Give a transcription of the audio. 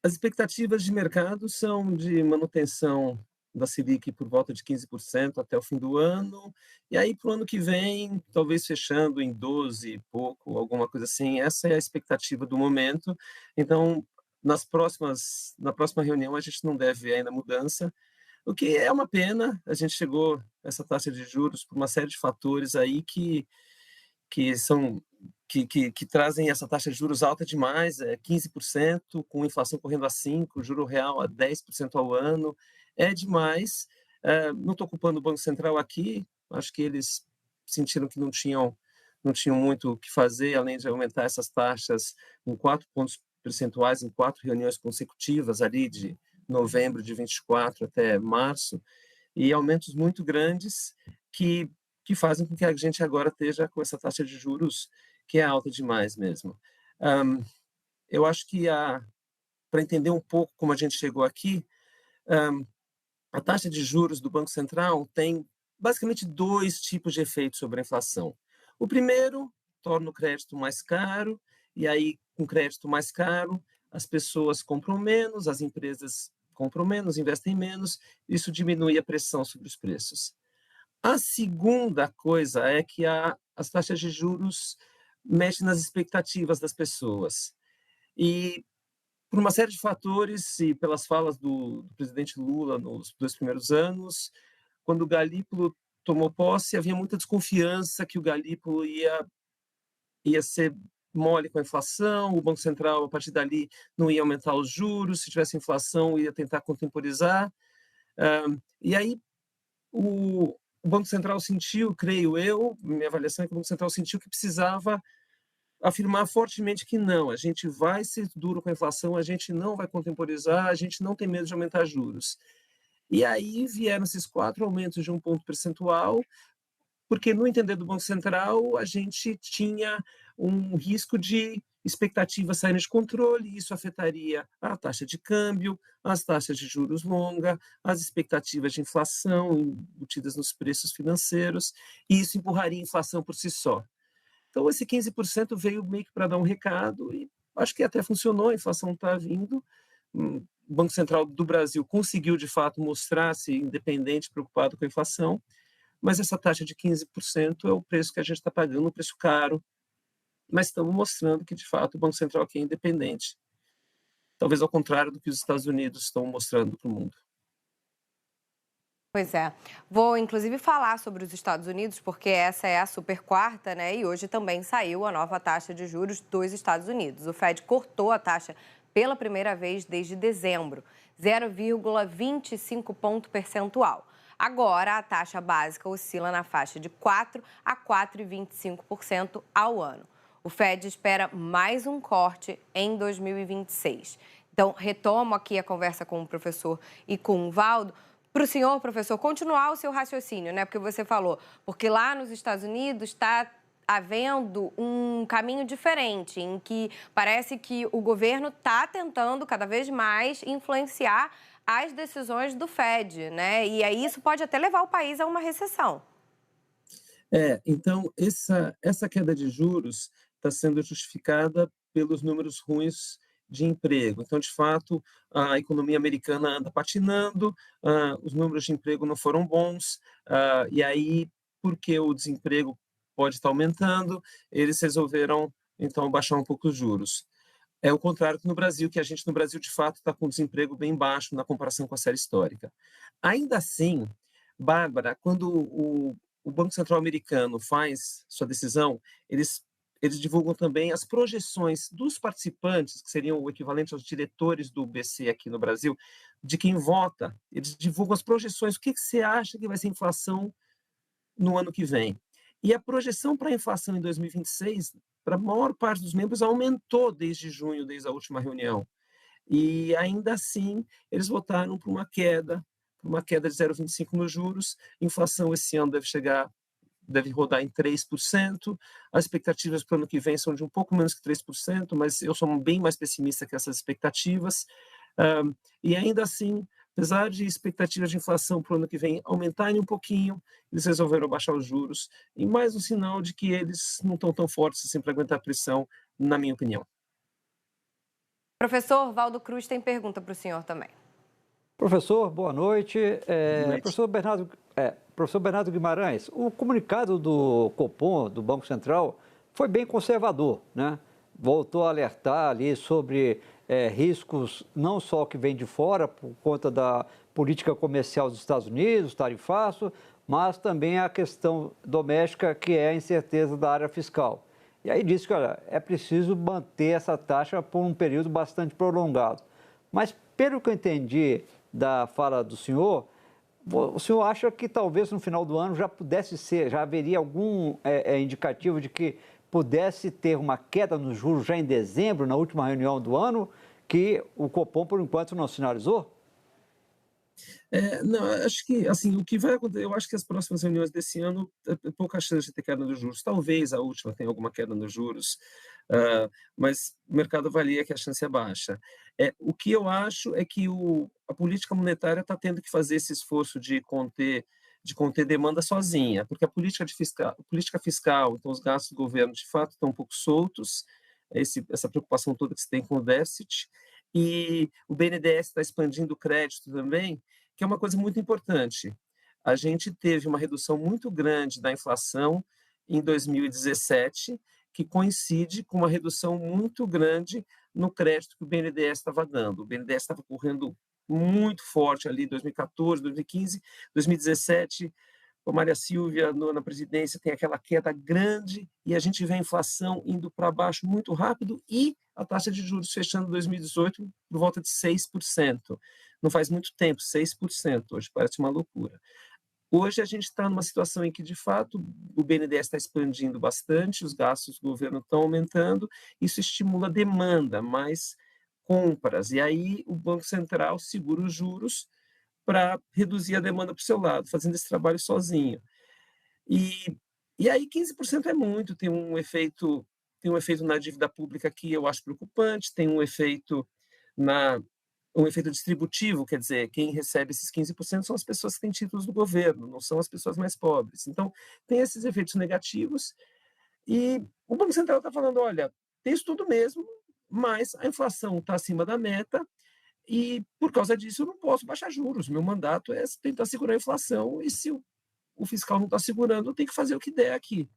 As expectativas de mercado são de manutenção da Selic por volta de 15% até o fim do ano, e aí para o ano que vem, talvez fechando em 12 e pouco, alguma coisa assim, essa é a expectativa do momento. Então, na próxima reunião a gente não deve ver ainda mudança, o que é uma pena. A gente chegou a essa taxa de juros por uma série de fatores aí que são que trazem essa taxa de juros alta demais, 15%, com inflação correndo a 5%, juro real a 10% ao ano, é demais. Não estou culpando o Banco Central aqui, acho que eles sentiram que não tinham muito o que fazer, além de aumentar essas taxas em 4 pontos percentuais em 4 reuniões consecutivas, ali de novembro de 24 até março, e aumentos muito grandes que que fazem com que a gente agora esteja com essa taxa de juros que é alta demais mesmo. Hã, eu acho que para entender um pouco como a gente chegou aqui, hã, a taxa de juros do Banco Central tem basicamente 2 tipos de efeitos sobre a inflação. O primeiro, torna o crédito mais caro, e aí com crédito mais caro, as pessoas compram menos, as empresas compram menos, investem menos, isso diminui a pressão sobre os preços. A segunda coisa é que as taxas de juros mexem nas expectativas das pessoas. E por uma série de fatores e pelas falas do presidente Lula nos 2 primeiros anos, quando o Galípolo tomou posse, havia muita desconfiança que o Galípolo ia ser mole com a inflação, o Banco Central, a partir dali, não ia aumentar os juros, se tivesse inflação, ia tentar contemporizar. E aí o Banco Central sentiu, creio eu, minha avaliação é que o Banco Central sentiu que precisava afirmar fortemente que não, a gente vai ser duro com a inflação, a gente não vai contemporizar, a gente não tem medo de aumentar juros. E aí vieram esses 4 aumentos de 1 ponto percentual, porque no entender do Banco Central, a gente tinha um risco de expectativas saírem de controle, e isso afetaria a taxa de câmbio, as taxas de juros longa, as expectativas de inflação embutidas nos preços financeiros, e isso empurraria a inflação por si só. Então esse 15% veio meio que para dar um recado e acho que até funcionou, a inflação está vindo. O Banco Central do Brasil conseguiu de fato mostrar-se independente, preocupado com a inflação, mas essa taxa de 15% é o preço que a gente está pagando, um preço caro, mas estamos mostrando que de fato o Banco Central aqui é independente, talvez ao contrário do que os Estados Unidos estão mostrando para o mundo. Pois é. Vou inclusive falar sobre os Estados Unidos, porque essa é a super quarta, né? E hoje também saiu a nova taxa de juros dos Estados Unidos. O Fed cortou a taxa pela primeira vez desde dezembro, 0,25 ponto percentual. Agora, a taxa básica oscila na faixa de 4 a 4,25% ao ano. O Fed espera mais um corte em 2026. Então, retomo aqui a conversa com o professor e com o Valdo para o senhor, professor, continuar o seu raciocínio, né? Porque você falou, porque lá nos Estados Unidos está havendo um caminho diferente, em que parece que o governo está tentando cada vez mais influenciar as decisões do Fed, né? E aí isso pode até levar o país a uma recessão. Então essa queda de juros está sendo justificada pelos números ruins de emprego. Então, de fato, a economia americana anda patinando, os números de emprego não foram bons, e aí, porque o desemprego pode estar aumentando, eles resolveram, então, baixar um pouco os juros. É o contrário que no Brasil, que a gente no Brasil, de fato, está com o desemprego bem baixo na comparação com a série histórica. Ainda assim, Bárbara, quando o Banco Central americano faz sua decisão, eles divulgam também as projeções dos participantes, que seriam o equivalente aos diretores do BC aqui no Brasil, de quem vota. Eles divulgam as projeções, o que você acha que vai ser a inflação no ano que vem. E a projeção para a inflação em 2026, para a maior parte dos membros, aumentou desde junho, desde a última reunião. E ainda assim, eles votaram por uma queda de 0,25 nos juros. Inflação esse ano deve rodar em 3%. As expectativas para o ano que vem são de um pouco menos que 3%, mas eu sou bem mais pessimista que essas expectativas. E ainda assim, apesar de expectativas de inflação para o ano que vem aumentarem um pouquinho, eles resolveram baixar os juros, e mais um sinal de que eles não estão tão fortes assim para aguentar a pressão, na minha opinião. Professor Valdo Cruz tem pergunta para o senhor também. Professor, boa noite. Boa noite. Professor Bernardo Guimarães, o comunicado do Copom, do Banco Central, foi bem conservador, né? Voltou a alertar ali sobre riscos não só que vêm de fora, por conta da política comercial dos Estados Unidos, tarifaço, mas também a questão doméstica, que é a incerteza da área fiscal. E aí disse que, olha, é preciso manter essa taxa por um período bastante prolongado. Mas, pelo que eu entendi da fala do senhor, o senhor acha que talvez no final do ano já pudesse ser, já haveria algum indicativo de que pudesse ter uma queda nos juros já em dezembro, na última reunião do ano, que o Copom, por enquanto, não sinalizou? Não, acho que, assim, o que vai acontecer, eu acho que as próximas reuniões desse ano, pouca chance de ter queda nos juros. Talvez a última tenha alguma queda nos juros, mas o mercado avalia que a chance é baixa. O que eu acho é que a política monetária está tendo que fazer esse esforço de conter demanda sozinha, porque a política fiscal, então os gastos do governo, de fato, estão um pouco soltos, essa preocupação toda que se tem com o déficit, e o BNDES está expandindo o crédito também, que é uma coisa muito importante. A gente teve uma redução muito grande da inflação em 2017, que coincide com uma redução muito grande no crédito que o BNDES estava dando. O BNDES estava correndo muito forte ali em 2014, 2015, 2017, com a Maria Silvia na presidência, tem aquela queda grande e a gente vê a inflação indo para baixo muito rápido e a taxa de juros fechando 2018 por volta de 6%. Não faz muito tempo, 6%, hoje parece uma loucura. Hoje a gente está numa situação em que, de fato, o BNDES está expandindo bastante, os gastos do governo estão aumentando, isso estimula a demanda, mais compras, e aí o Banco Central segura os juros para reduzir a demanda para o seu lado, fazendo esse trabalho sozinho. E, e aí 15% é muito, tem um efeito na dívida pública que eu acho preocupante, tem na, um efeito distributivo, quer dizer, quem recebe esses 15% são as pessoas que têm títulos do governo, não são as pessoas mais pobres. Então, tem esses efeitos negativos e o Banco Central está falando, olha, tem isso tudo mesmo, mas a inflação está acima da meta e, por causa disso, eu não posso baixar juros. Meu mandato é tentar segurar a inflação e se o fiscal não está segurando, eu tenho que fazer o que der aqui.